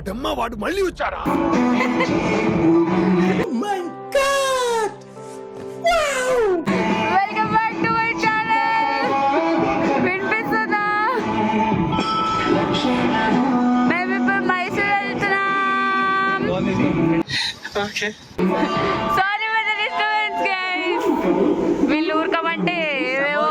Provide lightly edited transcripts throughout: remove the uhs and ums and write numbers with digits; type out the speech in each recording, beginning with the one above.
వాడమ్మా వాడు మళ్ళీ వచ్చారా? Welcome back to my channel. వినిపిస్తుందా? మేము ఇప్పుడు మైసూర్ వెళ్తున్నాం. Sorry for the disturbance guys. వీళ్ళు ఊరుకోమంటే ఏవేవో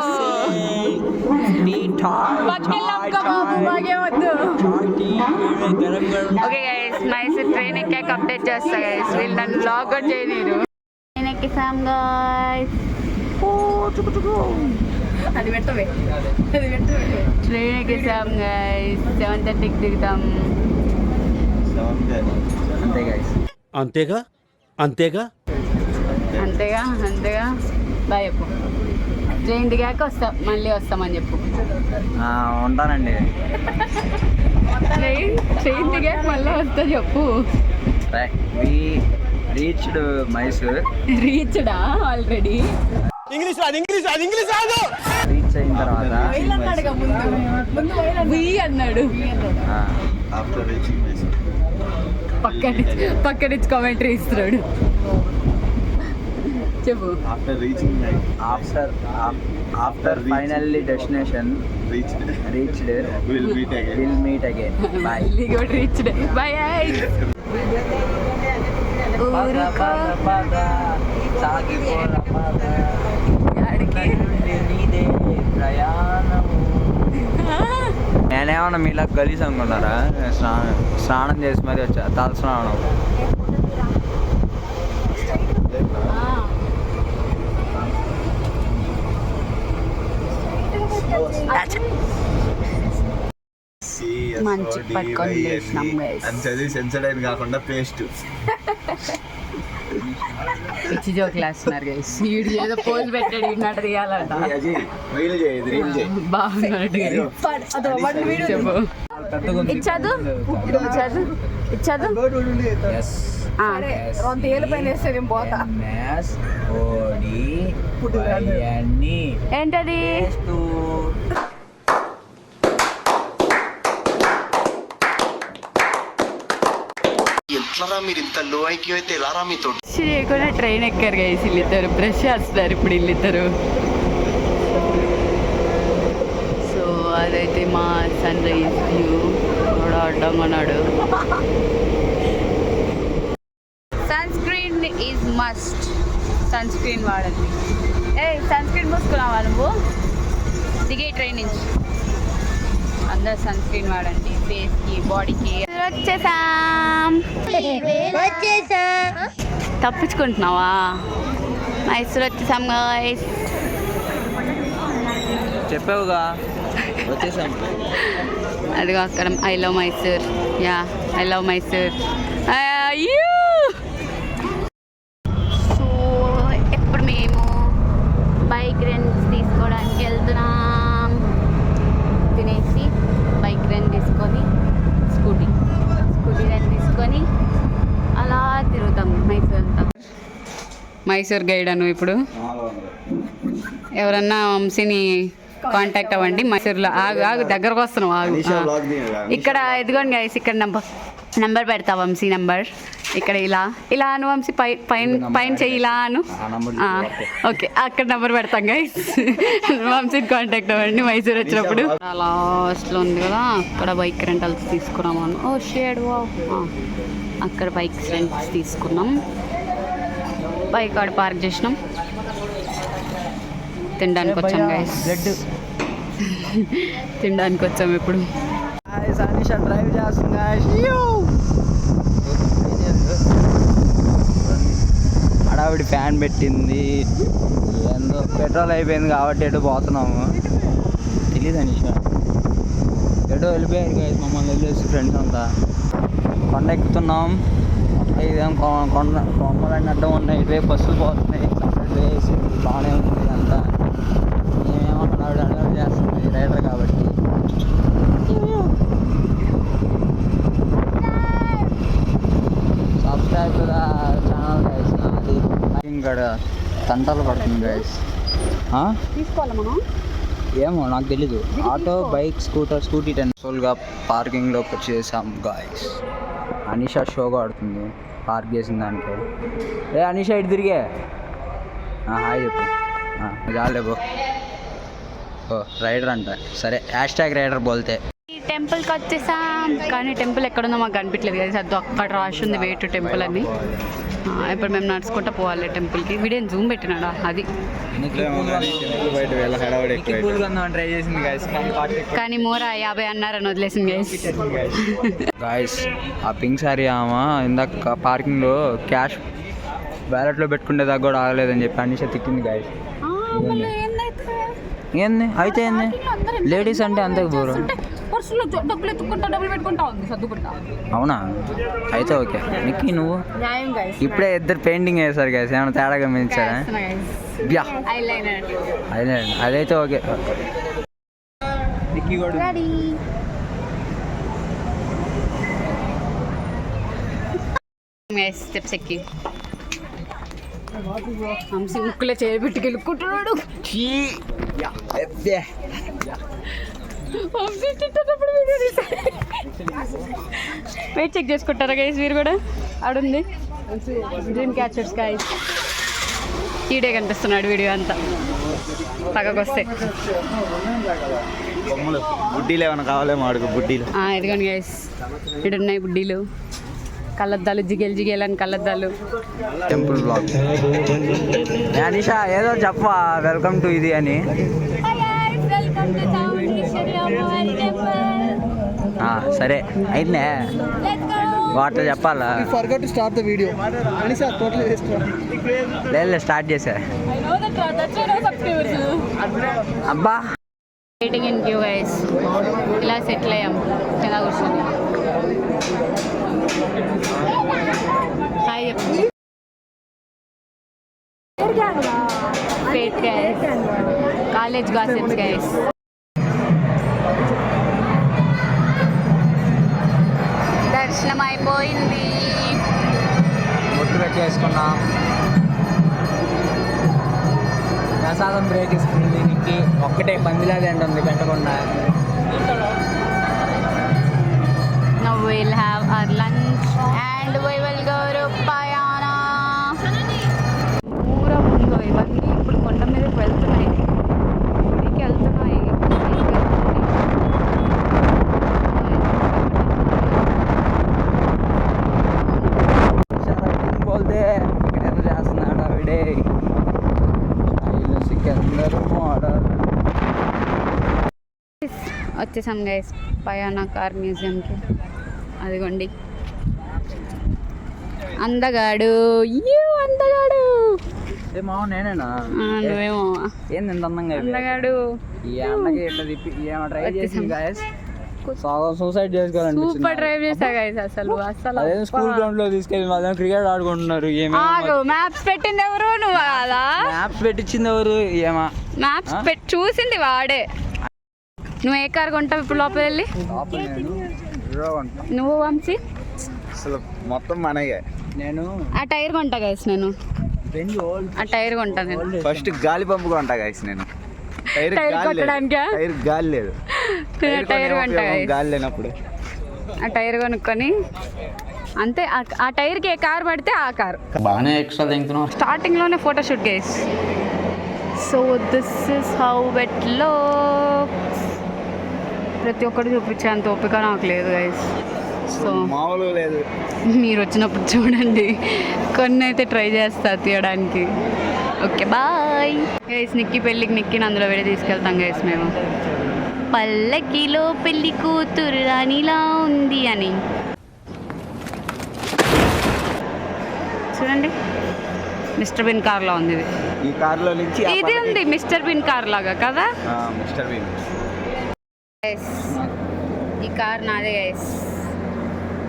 ఓకే గైస్, మైసూర్ ట్రైన్ ఎక్కాక అప్డేట్ చేస్తా గైస్. వీళ్ళు నన్ను బ్లాగ్ కూడా చేయలేరు. ట్రైన్ ఎక్కేసాం గైస్. ట్రైన్ ఎక్కేసాం గైస్. 7:30కి దిగుతాం. అంతేగా అంతేగా అంతేగా అంతేగా. బాయ్ చెప్పు. ట్రైన్ దిగాక వస్తాం, మళ్ళీ వస్తామని చెప్పు. ఉంటానండి. ట్రైన్ దిగాక మళ్ళీ వస్తా చెప్పు. రీచ్డ్ మైసూర్. రీచ్డా ఆల్రెడీ? ఇంగ్లీష్ రాదు. రీచ్ అయిన తర్వాత అన్నాడు. ఆఫ్టర్ రీచింగ్ మైసూర్ పక్క నుంచి కామెంటరీ ఇస్తున్నాడు. చెప్పు. After finally destination reached will meet again by. Reached by. నేనేమన్నా మీలా గలీజ్ అనుకున్నారా? స్నానం చేసి మరి వచ్చా, తల స్నానం. మంచి పట్టుకొని చేసినాం గైస్. సెన్సరైన్ కాకుండా పేస్ట్ పిచ్చి జోకులు వేస్తున్నారు గైస్. వీడు ఏదో పోజ్ పెట్టాడు, ఇన్నట్టు తీయాలంట. బాగున్నాడు. చెప్పు. ఇచ్చాదు ఇచ్చాదు. ఏంటది? శ్రీకుండా ట్రైన్ ఎక్కారు గైస్ వీళ్ళిద్దరు. బ్రష్ చేస్తున్నారు ఇప్పుడు వీళ్ళిద్దరు. సో అదైతే మా సన్ రైజ్ వ్యూ. కూడా అడ్డంగా ఉన్నాడు. Sunscreen is must. Sunscreen వాడండి. సన్ స్క్రీన్ పూసుకున్నావా నువ్వు? దిగే ట్రైన్ నుంచి అందరు సన్ స్క్రీన్ వాడండి ఫేస్కి, బాడీకి. వచ్చేసాం. తప్పించుకుంటున్నావా? మైసూర్ వచ్చేసాం గైస్. చెప్పావుగా వచ్చేసాం. అదిగో అక్కడ I love Mysore. Yeah, I love Mysore. So ఇప్పుడు మేము బైక్ రెంట్స్ తీసుకోవడానికి వెళ్తున్నాం. తినేసి బైక్ రెంట్ తీసుకొని స్కూటీ రెంట్ తీసుకొని అలా తిరుగుతాం మైసూర్ అంతా. మైసూర్ గైడ్ అను. ఇప్పుడు ఎవరన్నా వంశీని కాంటాక్ట్ అవ్వండి మైసూర్లో. ఆగు దగ్గరకు వస్తున్నాం. ఆగు. ఇక్కడ ఎదుగోండి గైస్, ఇక్కడ నెంబర్ పెడతా, వంశీ నెంబర్. ఇక్కడ ఇలా అను వంశీ. పైన చెయ్యి ఇలా అను. ఓకే, అక్కడ నెంబర్ పెడతాం గైస్. వంశీని కాంటాక్ట్ అవ్వండి మైసూర్ వచ్చినప్పుడు. లాస్ట్లో ఉంది కదా, అక్కడ బైక్ రెంటల్స్ తీసుకున్నాము. ఓ షేడ్ వా. అక్కడ బైక్స్ రెంట్స్ తీసుకున్నాం. బైక్ ఆడ పార్క్ చేసినాం. తినడానికి వచ్చాం గైస్. తినడానికి వచ్చాము ఇప్పుడు. డ్రైవ్ చేస్తుంది. అడావిడి ఫ్యాన్ పెట్టింది. ఏందో పెట్రోల్ అయిపోయింది కాబట్టి ఎటు పోతున్నాము తెలీదు. అనీష ఎటో వెళ్ళిపోయారు గైస్, మమ్మల్ని వెళ్ళేసి ఫ్రెండ్స్ అంతా. కొండ ఎక్కుతున్నాం. ఇదేం కొమ్మలన్నీ అడ్డం ఉన్నాయి. ఇటువైపు బస్సులు పోతున్నాయి. సపరేట్ వేసి బాగానే ఉంది అంతా. మేమేమన్నా అడవి చేస్తుంది రైడర్ కాబట్టి. Subscribe to the channel guys. అది ఇక్కడ తంటలు పడుతుంది గైస్. తీసుకోవాలి మనం. ఏమో నాకు తెలీదు. ఆటో, బైక్, స్కూటీ 10 పార్కింగ్లోకి వచ్చేసాం గాయస్. అనిషా షోగా ఆడుతుంది పార్క్ చేసిన దానికి. ఏ అనిషా ఇటు తిరిగే హాయ్ చెప్పు. చాలేబో ఓ రైడర్ అంట. సరే హ్యాష్ రైడర్ బోల్తే. ఈ టెంపుల్కి వచ్చేసాం, కానీ టెంపుల్ ఎక్కడుందో మాకు కనిపించలేదు కదా. అది అక్కడ రాసి ఉంది వే టు టెంపుల్ అని. ఇప్పుడు మేము నడుచుకుంటూ పోవాలి టెంపుల్కి. వీడియో జూమ్ పెట్టినాడా అది. ట్రై చేసింది కానీ మోరా 50 అన్నారని వదిలేసింది గైస్. గాయస్ ఆ పింక్ సారీ ఆమె ఇందాక పార్కింగ్లో క్యాష్ వ్యాలెట్లో పెట్టుకునే దాకా కూడా ఆగలేదని చెప్పి అనిషా తిట్టింది గాయస్. ఏంది అయితే ఏంది లేడీస్ అంటే అంతే బోరు. అవునా అయితే ఓకే. నిక్కి నువ్వు ఇప్పుడే ఇద్దరు పెయింటింగ్ వేసారు గాయస్, ఏమైనా తేడా గమనించారా? అదైతే ఓకే. నిక్కి కూడా స్టెప్స్ ఎక్కి హంసి ముక్కులో చేయబెట్టుకు వెళ్ళుకుంటున్నాడు. వెయిట్ చెక్ చేసుకుంటారా గైస్ మీరు కూడా? ఆడుంది డ్రీమ్ క్యాచర్స్ గైస్. ఈడే కనిపిస్తున్నాడు వీడియో అంతా పక్కకు వస్తే. బుడ్డీలు ఏమైనా కావాలేమో అడుగు. బుడ్డీలు ఇదిగోండి గైస్, ఇడున్నాయి బుడ్డీలు, కళ్ళద్దాలు, జిగేలు జిగేలు అని కళ్ళద్దాలు. Temple blog. అనిషా ఏదో చెప్పా వెల్కమ్ టు ఇది అని. సరే అయితే వాటర్ చెప్పాలా? లేదు స్టార్ట్ చేసా. అబ్బా వెయిటింగ్ ఇన్ క్యూ గైస్. ఇలా సెటిల్ అయ్యాం కింద కూర్చొని. హాయ్ చెప్పు. College gossips guys. దర్శనం అయిపోయింది, బొట్టు పెట్టేసుకున్నాం. ప్రసాదం బ్రేక్ ఇస్తుంది దీనికి. ఒక్కటే పందిలాది అంటుంది పెట్టకుండా. Now we'll have our lunch and we will go to Payana. పూరా ముందు ఇవన్నీ ఇప్పుడు కొండ మీదకి వెళ్తున్నాయి, గుడికి వెళ్తున్నాయి. పోతే ఇక్కడ ఎంత చేస్తున్నాడు ఆవిడే. వచ్చేసాం గైస్ పయానా కార్ మ్యూజియంకి. అదిగోండి అందగాడు. అందగాడు నేనేనా? నువ్వేమో ఏంది ఎంత అందంగా అందగాడు. సూసైడ్ చేసుకోవాలండి. సూపర్ డ్రైవ్ చేసా గైస్. అసలు స్కూల్ గ్రౌండ్ లో తీసుకెళ్ళి వాళ్ళని క్రికెట్ ఆడుకుంటున్నారు. మ్యాప్స్ పెట్టింది ఎవరు? నువ్వు కదా మ్యాప్స్ పెట్టించింది ఎవరు? ఏమా మ్యాప్స్ చూసింది వాడే. నువ్వు ఏ కార్ కొంటావు ఇప్పుడు లోపల వెళ్ళి? నువ్వు వంశీ? అసలు మొత్తం మనగే. నేను ఆ టైర్ కొంటా గైస్. నేను ఆ టైర్ కొంటా. నేను ఫస్ట్ గాలి పంపు కొంటా గైస్. నేను టైర్ కొట్టడానికా? టైర్ గాలి లేదు. టైర్ కొంటా గాలి లేనప్పుడు ఆ టైర్ కొనుక్కొని అంతే. ఆ టైర్కి ఏ కార్ పడితే ఆ కార్. బాగానే ఎక్స్ట్రా తింటున్నాం. స్టార్టింగ్లోనే photoshoot guys. So this is how it looks. ప్రతి ఒక్కటి చూపించేంత ఓపిక నాకు లేదు గైస్. సో మామూలుగా లేదు. మీరు వచ్చినప్పుడు చూడండి, కొన్ని అయితే ట్రై చేస్తా తీయడానికి. Okay bye guys. నిక్కి పెళ్ళికి నిక్కిని అందులో వెళ్ళి తీసుకెళ్తాం గైస్ మేము. పల్లకిలో పెళ్లి కూతురు రాణిలా ఉంది అని. చూడండి మిస్టర్ బిన్ కార్లా ఉంది ఇది. ఈ కార్లో నుంచి ఇది ఉంది మిస్టర్ బిన్ కార్ లాగా కదా. Mister Bean. ఈ కార్ నాదే గైస్,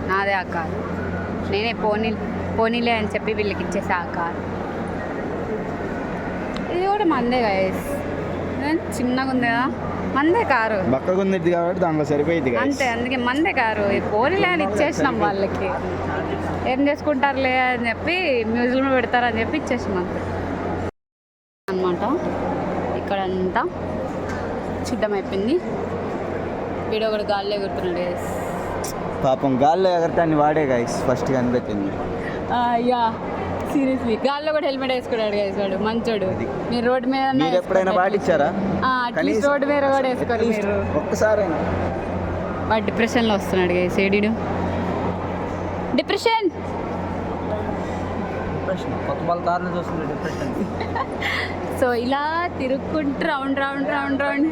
నాదే ఆ కార్. నేనే పోనీలే అని చెప్పి వీళ్ళకి ఇచ్చేసా ఆ కార్. ఇది కూడా మందే గైస్. చిన్నగా ఉంది కదా, మందే కారు. బక్కగా ఉంది కాబట్టి దాంట్లో సరిపోయింది అంతే, అందుకే మందే కారు. పోనీలే అని ఇచ్చేసినాం వాళ్ళకి. ఏం చేసుకుంటారులే అని చెప్పి మ్యూజియంలో పెడతారని చెప్పి ఇచ్చేసినాం అంతే అనమాట. ఇక్కడంతా సిద్ధమైపోయింది. వీడియో కూడా గాల్లో ఎగురుతున్నాడు గైస్. పాపం గాల్లో ఎగరటాన్ని వాడే గైస్ ఫస్ట్ కనిపెట్టింది. యా సీరియస్లీ గాల్లో కూడా హెల్మెట్ వేసుకున్నాడు గైస్ వాడు మంచోడు. మీరు రోడ్డు మీద మీరు ఎప్పుడైనా పాటించారా? అట్లీస్ట్ రోడ్డు మీద కూడా వేసుకోరు మీరు. ఒక్కసారి వాడు డిప్రెషన్లో వస్తున్నాడు గైస్. ఏడీడు డిప్రెషన్ కొత్త వాళ్ళ కార్లు చూస్తుంది డిప్రెషన్. సో ఇలా తిరుక్కుంటూ రౌండ్ రౌండ్ రౌండ్ రౌండ్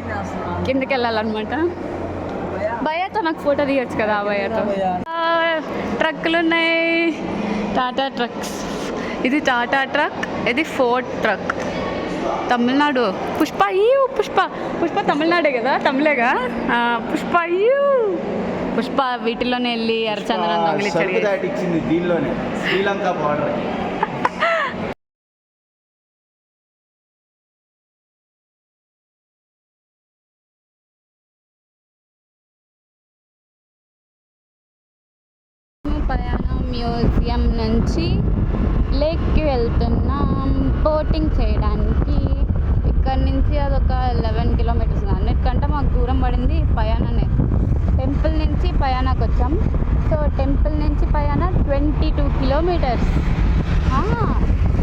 కిందకి వెళ్ళాలన్నమాట. భయ్యాతో నాకు ఫోటో తీయచ్చు కదా భయ్యాతో. ట్రక్కులు ఉన్నాయి, టాటా ట్రక్స్. ఇది టాటా ట్రక్, ఇది ఫోర్డ్ ట్రక్. తమిళనాడు. పుష్ప పుష్ప తమిళనాడే కదా, తమిళేగా. పుష్ప పుష్ప వీటిలోనే వెళ్ళి ఎర్రచందనం దొంగిలించాడు. దీనిలోనే శ్రీలంక బార్డర్. పయానా మ్యూజియం నుంచి లేక్కి వెళ్తున్నాం బోటింగ్ చేయడానికి. ఇక్కడ నుంచి అదొక 11 కిలోమీటర్స్. అన్నిటికంటే మాకు దూరం పడింది పయానానే. టెంపుల్ నుంచి పయానాకి వచ్చాం. సో టెంపుల్ నుంచి పయానా 22 కిలోమీటర్స్.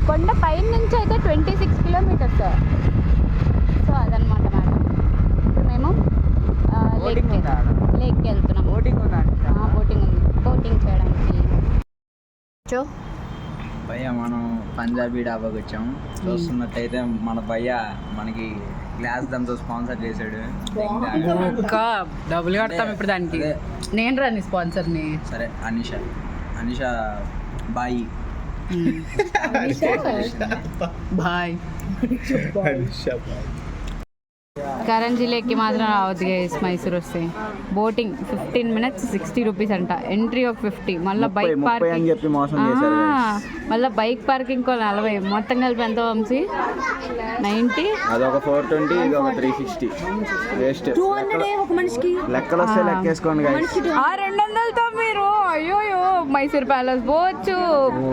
కొండ పైన నుంచి అయితే 26 కిలోమీటర్స్. సో అదనమాట మ్యాటర్. ఇప్పుడు మేము లేక్కి వెళ్తున్నాం. బోటింగ్ ఉంది, బోటింగ్ చేయడానికి. భయ్య మనం పంజాబీ డాబాకి వచ్చాము. చూస్తున్నట్టయితే మన భయ్య మనకి గ్లాస్ దాంతో స్పాన్సర్ చేశాడు. డబ్బులు కడతాం ఇప్పుడు దానికి. నేను రాని స్పాన్సర్ని. సరే అనిషా బాయ్ బాయ్. కరంజీ లేక్కి మాత్రం రావద్దు గైస్ మైసూర్ వస్తే. బోటింగ్ 15 minutes 60 రూపీస్ అంట. ఎంట్రీ ఒక 50. మళ్ళీ బైక్ పార్కింగ్ చెప్పి మోసం చేశారు. మళ్ళీ బైక్ పార్కింగ్ 40. మొత్తం కలిపి ఎంత వంశీ? 90. అదొక 420, ఇది ఒక 360. వేస్ట్. 200 ఒక మనిషికి. లెక్కలు వస్తే లెక్కేసుకోండి గైస్. 200తో మీరు అయ్యోయో మైసూర్ ప్యాలెస్ పోవచ్చు,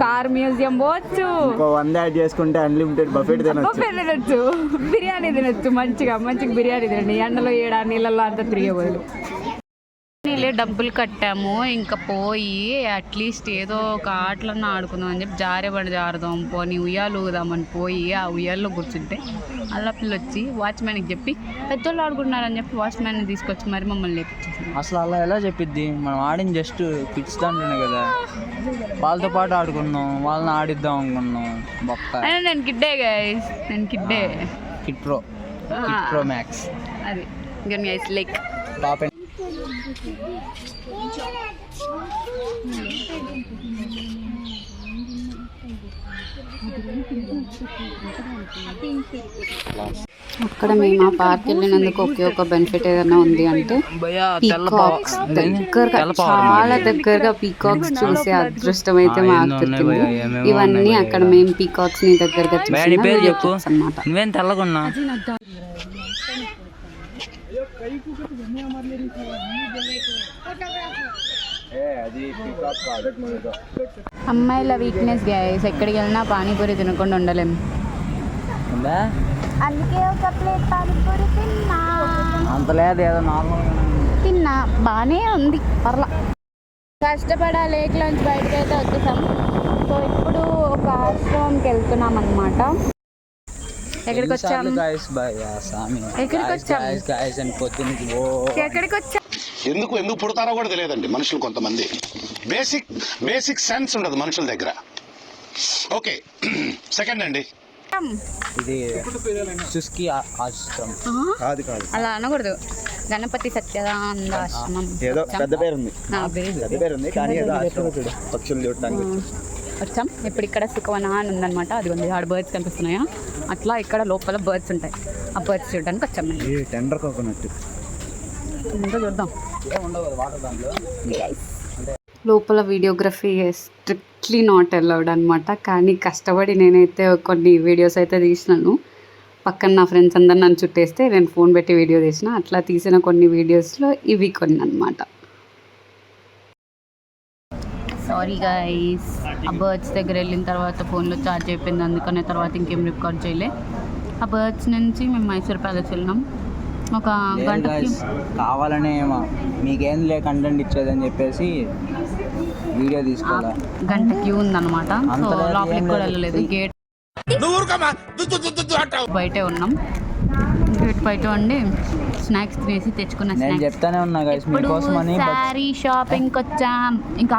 కార్ మ్యూజియం పోవచ్చు. ఇంకో 100 యాడ్ చేసుకుంటే అన్లిమిటెడ్ బఫెట్ తినొచ్చు, బిర్యానీ తినొచ్చు. మంచిగా బిర్యానీ తినండి. ఎండలో ఏడా నీళ్ళల్లో అంతా తిరిగేవాళ్ళు. నీళ్ళే డబ్బులు కట్టాము. ఇంకా పోయి అట్లీస్ట్ ఏదో ఒక ఆటలన్నా ఆడుకుందాం అని చెప్పి జారేబడి జారుదాం పోనీ ఉయ్యాలు ఊదామని పోయి ఆ ఉయ్యాల్లో కూర్చుంటే అలా పిల్ల వచ్చి వాచ్మెన్కి చెప్పి పెద్దోళ్ళు ఆడుకుంటున్నారని చెప్పి వాచ్మెన్ని తీసుకొచ్చి మరి మమ్మల్ని లేపించేసి. అసలు అలా ఎలా చెప్పిద్ది? మనం ఆడింది జస్ట్ కిడ్స్ దాంట్లోనే కదా, వాళ్ళతో పాటు ఆడుకున్నాం, వాళ్ళని ఆడిద్దాం అనుకున్నాం. బొక్క నేను కిడ్డే గైస్, నేను కిడ్డే. Kid pro max. అది గైస్ లైక్ పాప. అక్కడ మేము ఆ పార్క్ వెళ్ళినందుకు ఒకే ఒక బెనిఫిట్ ఏదైనా ఉంది అంటే పీకాక్స్ దగ్గరగా, చాలా దగ్గరగా పీకాక్స్ చూసే అదృష్టం అయితే మాకు దొరికింది. ఇవన్నీ అక్కడ మేము పీకాక్స్ ని దగ్గరగా చూసాం అన్నమాట. అమ్మాయిల వీక్నెస్ గైస్, ఎక్కడికి వెళ్ళినా పానీపూరి తినకుండా ఉండలేం. అందుకే ఒక ప్లేట్ పానీపూరి తిన్నా. అంత లేదు, ఏదో నార్మల్ తిన్నా, బాగానే ఉంది, పర్లా. కష్టపడి ఆ లేక్లోంచి బయటకు అయితే వచ్చేసాం. సో ఇప్పుడు ఒక ఆశ్రమంకి వెళ్తున్నాం అన్నమాట. ఎక్కడికి వచ్చాం? ఎందుకు పుడతారో కూడా తెలియదండి మనుషులు. కొంతమంది బేసిక్ సెన్స్ ఉండదు మనుషుల దగ్గర. ఓకే, సెకండ్ అండి. ఇది సుస్కి ఆశ్రమం కాదు, అలా అనకూడదు. గణపతి సత్యానంద ఆశ్రమం. ఏదో పెద్ద పేరు ఉంది కానీ పక్షులు చూడటానికి వచ్చాం. ఇప్పుడు ఇక్కడ సుఖవన అని ఉందన్నమాట. అది ఉంది, ఆడ బర్డ్స్ కనిపిస్తున్నాయా, అట్లా ఇక్కడ లోపల బర్డ్స్ ఉంటాయి. ఆ బర్డ్స్ చూడడానికి వచ్చాం. టెండర్ కోకోనట్ ఇంకా చూద్దాం. లోపల వీడియోగ్రఫీ స్ట్రిక్ట్లీ నాట్ అలౌడ్ అనమాట. కానీ కష్టపడి నేనైతే కొన్ని వీడియోస్ అయితే తీసినాను. పక్కన నా ఫ్రెండ్స్ అందరు నన్ను చుట్టేస్తే నేను ఫోన్ పెట్టి వీడియో తీసిన. అట్లా తీసిన కొన్ని వీడియోస్లో ఇవి కొన్ని అనమాట. సారీ గైస్, ఆ బర్డ్స్ దగ్గర వెళ్ళిన తర్వాత ఫోన్లో ఛార్జ్ అయిపోయింది, అందుకనే తర్వాత ఇంకేం రికార్డ్ చేయలే. ఆ బర్డ్స్ నుంచి మేము మైసూర్ ప్యాలెస్ వెళ్ళినాం. ఒక లేదు గంటకి guys, కావాలనే మీకేం లే కంటెంట్ ఇచ్చేదని చెప్పేసి వీడియో తీసుకోవాలా. గంట క్యూ ఉందన్నమాట. సో అంతలా లోపలికి ఏం కూడా లేదు. వెళ్ళలేదు, గేట్ బయటే ఉన్నాం. గేట్ బయట ఉండి స్నాక్స్ తినేసి తెచ్చుకున్న నేను స్నాక్స్. చెప్తానే ఉన్నా గైస్ మీకోసం అని సారీ షాపింగ్ వచ్చాం. ఇంకా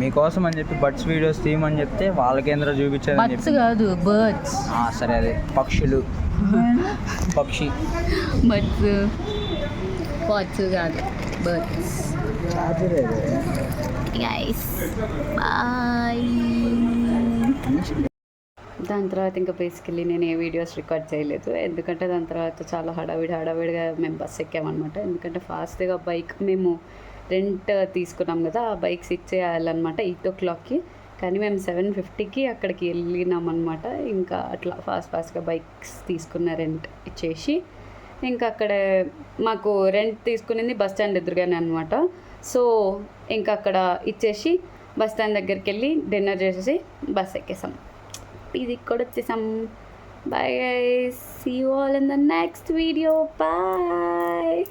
మీకోసం అని చెప్పి బర్డ్స్ వీడియోస్ తీయమని చెప్తే వాళ్ళకేంద్ర చూపించేదని బర్డ్స్ చెప్పి కాదు, బర్డ్స్. సరే అదే పక్షులు పక్షి బర్డ్స్ కాదు, బర్డ్స్. Guys bye. దాని తర్వాత ఇంకా బేసికలీ నేను ఏ వీడియోస్ రికార్డ్ చేయలేదు, ఎందుకంటే దాని తర్వాత చాలా హడావిడిగా మేము బస్ ఎక్కామన్నమాట. ఎందుకంటే ఫాస్ట్గా బైక్ మేము రెంట్ తీసుకున్నాం కదా, ఆ బైక్స్ ఇచ్చేయాలన్నమాట 8 o'clockకి. కానీ మేము 7:50కి అక్కడికి వెళ్ళినామన్నమాట. ఇంకా అట్లా ఫాస్ట్గా బైక్స్ తీసుకున్న రెంట్ ఇచ్చేసి ఇంకా అక్కడ మాకు రెంట్ తీసుకునేది బస్ స్టాండ్ ఎదురుగానే అనమాట. సో ఇంకా అక్కడ ఇచ్చేసి బస్ స్టాండ్ దగ్గరికి వెళ్ళి డిన్నర్ చేసేసి బస్ ఎక్కేసాం. ఇది కూడా వచ్చేసాం. Bye guys, see you all in the next video. Bye.